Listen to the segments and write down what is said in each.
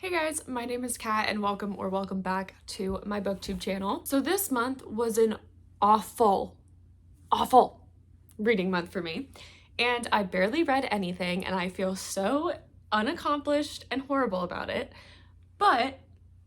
Hey guys, my name is Kat and welcome back to my booktube channel. So this month was an awful reading month for me, and I barely read anything and I feel so unaccomplished and horrible about it. But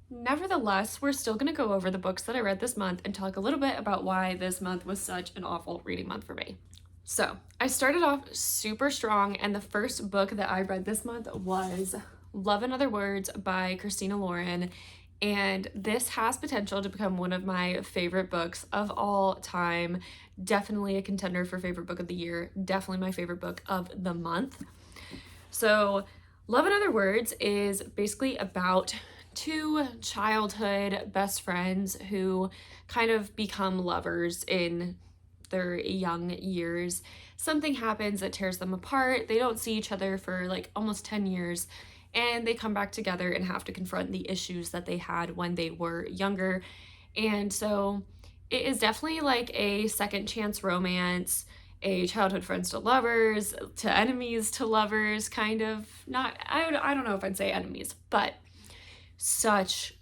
nevertheless, we're still gonna go over the books that I read this month and talk a little bit about why this month was such an awful reading month for me. So I started off super strong, and the first book that I read this month was Love and Other Words by Christina Lauren, and this has potential to become one of my favorite books of all time. Definitely a contender for favorite book of the year, definitely my favorite book of the month. So Love and Other Words is basically about two childhood best friends who kind of become lovers in their young years. Something happens that tears them apart. They don't see each other for like almost 10 years, and they come back together and have to confront the issues that they had when they were younger. And so it is definitely like a second chance romance, a childhood friends to lovers, to enemies to lovers, kind of. Not, I don't know if I'd say enemies, but such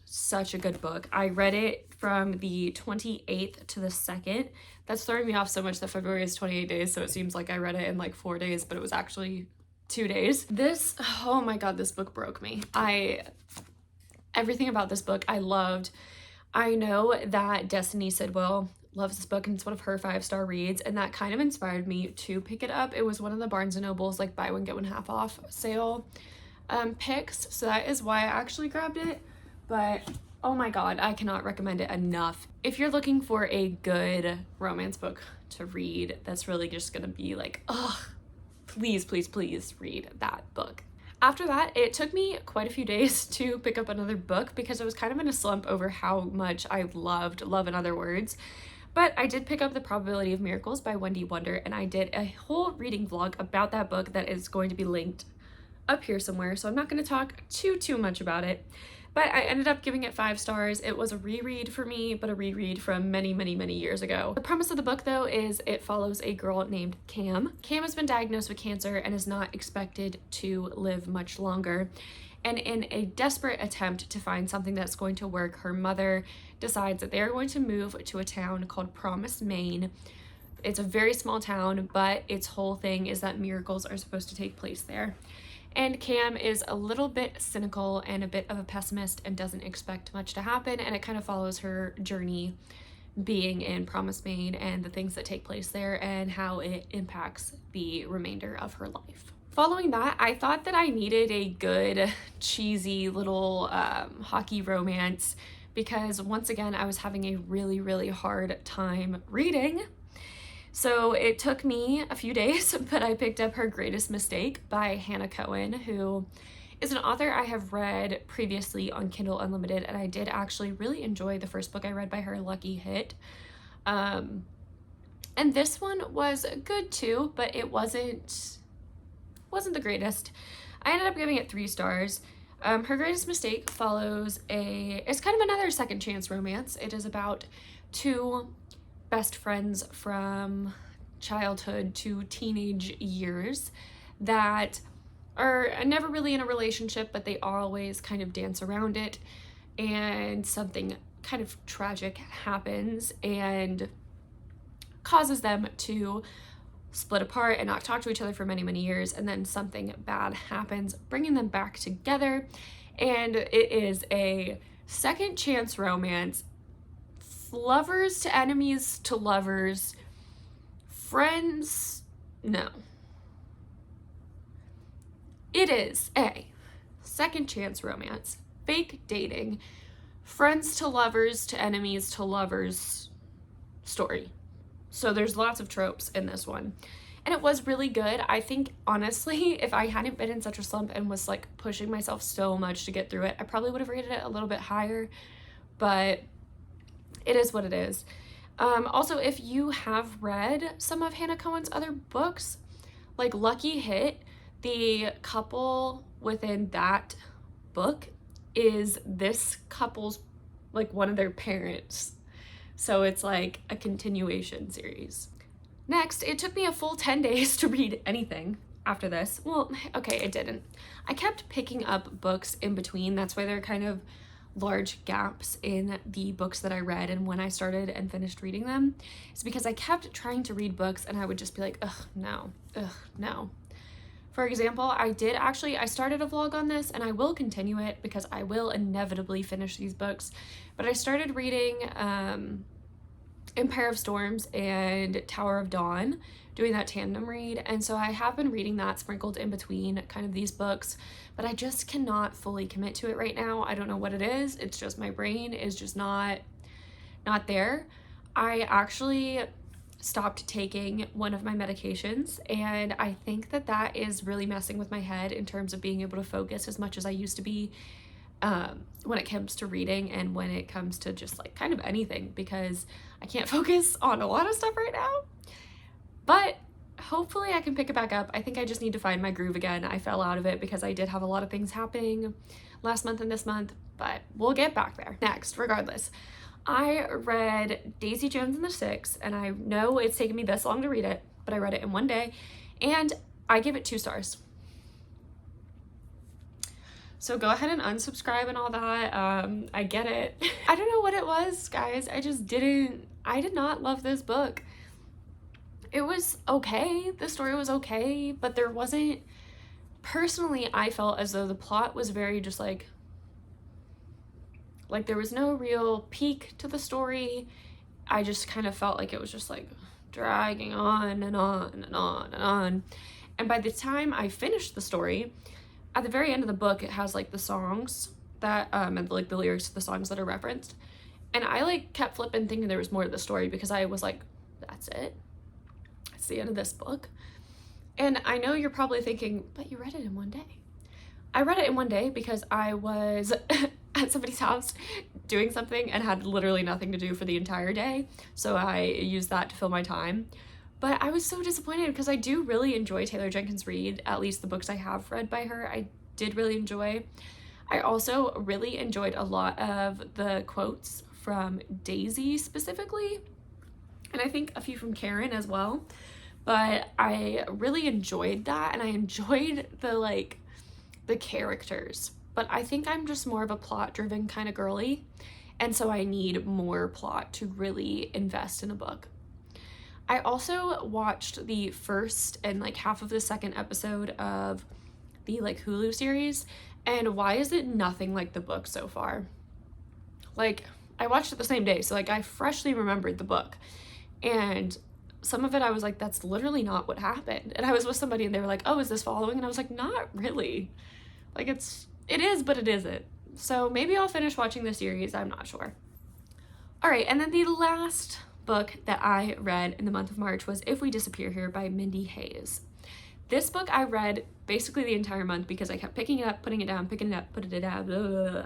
a good book. I read it from the 28th to the 2nd. That's throwing me off so much that February is 28 days, so it seems like I read it in like 4 days, but it was actually 2 days. Oh my god, this book broke me. Everything about this book I loved. I know that Destiny Sidwell loves this book and it's one of her 5-star reads, and that kind of inspired me to pick it up. It was one of the Barnes & Noble's like buy one get one half off sale picks, so that is why I actually grabbed it. But oh my god, I cannot recommend it enough. If you're looking for a good romance book to read that's really just gonna be like, ugh, please read that book. After that, it took me quite a few days to pick up another book because I was kind of in a slump over how much I loved Love and Other Words. But I did pick up The Probability of Miracles by Wendy Wonder, and I did a whole reading vlog about that book that is going to be linked up here somewhere, so I'm not going to talk too much about it. But I ended up giving it 5 stars. It was a reread for me, but a reread from many years ago. The premise of the book, though, is it follows a girl named Cam. Cam has been diagnosed with cancer and is not expected to live much longer. And in a desperate attempt to find something that's going to work, her mother decides that they are going to move to a town called Promise, Maine. It's a very small town, but its whole thing is that miracles are supposed to take place there. And Cam is a little bit cynical and a bit of a pessimist and doesn't expect much to happen, and it kind of follows her journey being in Promise, Maine, and the things that take place there and how it impacts the remainder of her life. Following that, I thought that I needed a good, cheesy little hockey romance because once again, I was having a really hard time reading. So it took me a few days, but I picked up Her Greatest Mistake by Hannah Cohen, who is an author I have read previously on Kindle Unlimited, and I did actually really enjoy the first book I read by her, Lucky Hit. And this one was good too, but it wasn't the greatest. I ended up giving it 3 stars. Her Greatest Mistake follows it's kind of another second chance romance. It is about two best friends from childhood to teenage years that are never really in a relationship, but they always kind of dance around it, and something kind of tragic happens and causes them to split apart and not talk to each other for many years, and then something bad happens, bringing them back together. And it is a second chance romance, lovers to enemies to lovers, friends, no. It is a second chance romance, fake dating, friends to lovers to enemies to lovers story. So there's lots of tropes in this one. And it was really good. I think, honestly, if I hadn't been in such a slump and was like pushing myself so much to get through it, I probably would have rated it a little bit higher, but it is what it is. Also, if you have read some of Hannah Cohen's other books, like Lucky Hit, the couple within that book is this couple's, like, one of their parents. So it's like a continuation series. Next, it took me a full 10 days to read anything. after this. Well, okay, it didn't. I kept picking up books in between. That's why there are kind of large gaps in the books that I read and when I started and finished reading them. It's because I kept trying to read books and I would just be like, ugh, no, ugh, no. For example, I started a vlog on this and I will continue it because I will inevitably finish these books, but I started reading Empire of Storms and Tower of Dawn, doing that tandem read, and so I have been reading that sprinkled in between kind of these books, but I just cannot fully commit to it right now. I don't know what it is. It's just my brain is just not there. I actually stopped taking one of my medications, and I think that that is really messing with my head in terms of being able to focus as much as I used to be when it comes to reading and when it comes to just like kind of anything, because I can't focus on a lot of stuff right now. But hopefully I can pick it back up. I think I just need to find my groove again. I fell out of it because I did have a lot of things happening last month and this month, but we'll get back there. Next, regardless, I read Daisy Jones and the Six, and I know it's taken me this long to read it, but I read it in one day, and I give it 2 stars. So go ahead and unsubscribe and all that. I get it. I don't know what it was, guys. I did not love this book. It was okay. The story was okay, but there wasn't, personally, I felt as though the plot was very just like there was no real peak to the story. I just kind of felt like it was just like dragging on and on and on and on. And by the time I finished the story, at the very end of the book, it has like the songs that and like the lyrics to the songs that are referenced, and I like kept flipping thinking there was more to the story because I was like, that's it, that's the end of this book. And I know you're probably thinking, but you read it in one day. I read it in one day because I was at somebody's house doing something and had literally nothing to do for the entire day, so I used that to fill my time. But I was so disappointed because I do really enjoy Taylor Jenkins Reid, at least the books I have read by her. I did really enjoy. I also really enjoyed a lot of the quotes from Daisy specifically, and I think a few from Karen as well. But I really enjoyed that, and I enjoyed the characters. But I think I'm just more of a plot-driven kind of girly, and so I need more plot to really invest in a book. I also watched the first and like half of the second episode of the like Hulu series, and why is it nothing like the book so far? Like, I watched it the same day, so like I freshly remembered the book, and some of it I was like, that's literally not what happened. And I was with somebody and they were like, oh, is this following? And I was like, not really. Like it is, but it isn't. So maybe I'll finish watching the series, I'm not sure. All right, and then the last book that I read in the month of March was If We Disappear Here by Mindy Hayes. This book I read basically the entire month because I kept picking it up, putting it down, picking it up, putting it down, blah, blah, blah.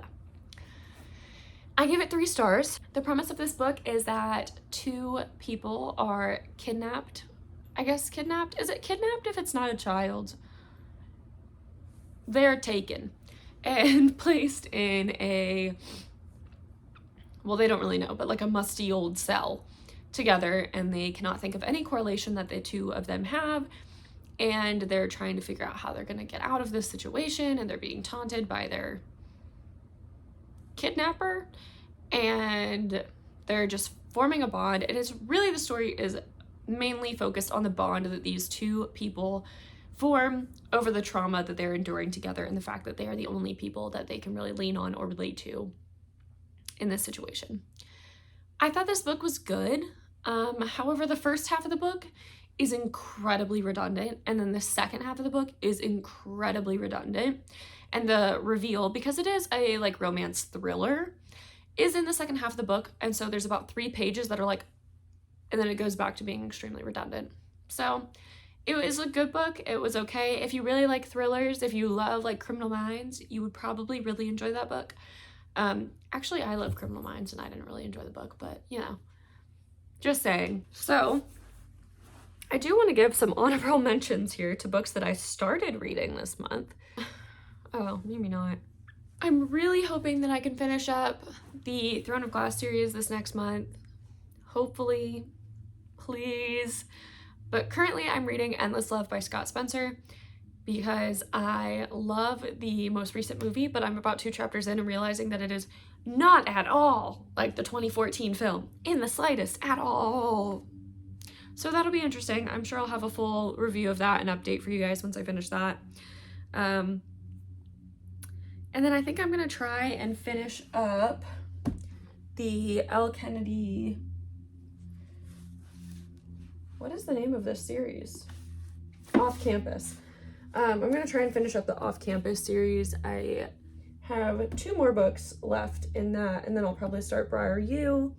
I gave it 3 stars. The premise of this book is that 2 people are kidnapped. I guess kidnapped? Is it kidnapped if it's not a child? They're taken and placed in a, well, they don't really know, but like a musty old cell together, and they cannot think of any correlation that the 2 of them have, and they're trying to figure out how they're going to get out of this situation, and they're being taunted by their kidnapper, and they're just forming a bond. And it's really, the story is mainly focused on the bond that these 2 people form over the trauma that they're enduring together, and the fact that they are the only people that they can really lean on or relate to in this situation. I thought this book was good. However, the first half of the book is incredibly redundant, and then the second half of the book is incredibly redundant, and the reveal, because it is a like romance thriller, is in the second half of the book, and so there's about 3 pages that are like, and then it goes back to being extremely redundant. So it was a good book. It was okay. If you really like thrillers, if you love like Criminal Minds, you would probably really enjoy that book. Actually, I love Criminal Minds and I didn't really enjoy the book, but you know, just saying. So I do want to give some honorable mentions here to books that I started reading this month. Oh, maybe not. I'm really hoping that I can finish up the Throne of Glass series this next month. Hopefully, please. But currently I'm reading Endless Love by Scott Spencer. because I love the most recent movie, but I'm about 2 chapters in and realizing that it is not at all like the 2014 film, in the slightest at all. So that'll be interesting. I'm sure I'll have a full review of that and update for you guys once I finish that. And then I think I'm gonna try and finish up the L. Kennedy. What is the name of this series? Off Campus. I'm gonna try and finish up the Off Campus series. I have 2 more books left in that, and then I'll probably start Briar U.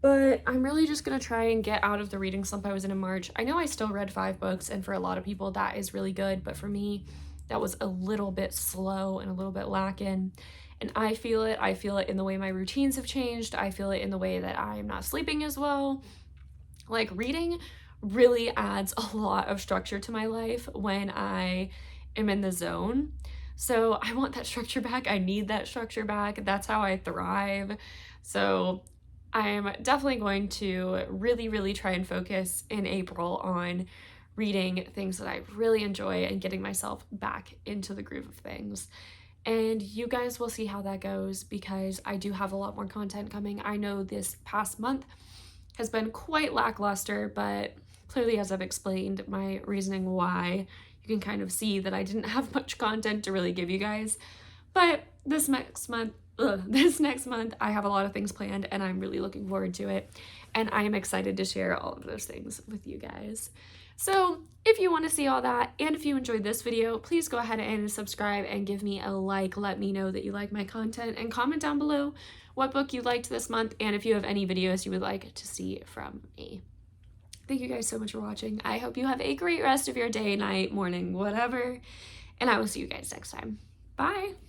But I'm really just gonna try and get out of the reading slump I was in March. I know I still read 5 books, and for a lot of people that is really good, but for me, that was a little bit slow and a little bit lacking. And I feel it. I feel it in the way my routines have changed. I feel it in the way that I'm not sleeping as well. Like, reading really adds a lot of structure to my life when I am in the zone. So I want that structure back. I need that structure back. That's how I thrive. So I'm definitely going to really try and focus in April on reading things that I really enjoy and getting myself back into the groove of things. And you guys will see how that goes, because I do have a lot more content coming. I know this past month has been quite lackluster, but clearly, as I've explained my reasoning why, you can kind of see that I didn't have much content to really give you guys. But this next month, I have a lot of things planned, and I'm really looking forward to it. And I am excited to share all of those things with you guys. So if you want to see all that, and if you enjoyed this video, please go ahead and subscribe and give me a like. Let me know that you like my content, and comment down below what book you liked this month, and if you have any videos you would like to see from me. Thank you guys so much for watching. I hope you have a great rest of your day, night, morning, whatever, and I will see you guys next time. Bye!